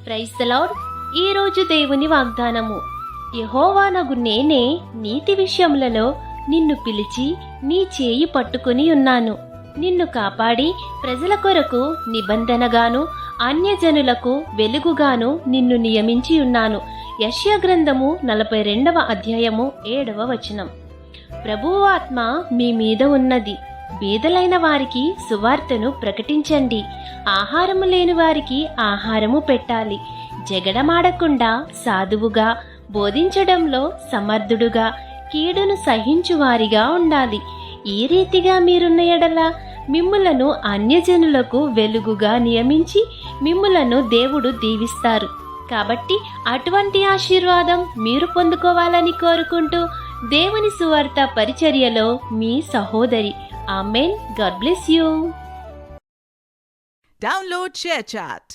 Praise the lord. ఈరోజు దేవుని వాగ్దానము. యెహోవానగు నేనే నీతి విషయములలో నిన్ను పిలిచి నీ చేయి పట్టుకుని ఉన్నాను. నిన్ను కాపాడి ప్రజల కొరకు నిబంధనగాను అన్యజనులకు వెలుగుగాను నిన్ను నియమించి ఉన్నాను. యెషయా గ్రంథము 42వ అధ్యాయము 7వ వచనం. ప్రభువు ఆత్మ మీ మీద ఉన్నది. బీదలైన వారికి సువార్తను ప్రకటించండి. ఆహారము లేని వారికి ఆహారము పెట్టాలి. జగడమాడకుండా సాధువుగా, బోధించడంలో సమర్థుడుగా, కీడును సహించువారిగా ఉండాలి. ఈ రీతిగా మీరున్న ఎడల మిమ్ములను అన్యజనులకు వెలుగుగా నియమించి మిమ్ములను దేవుడు దీవిస్తారు. కాబట్టి అటువంటి ఆశీర్వాదం మీరు పొందుకోవాలని కోరుకుంటూ దేవుని సువార్త పరిచర్యలో మీ సహోదరి. Amen. God bless you. Download ShareChat.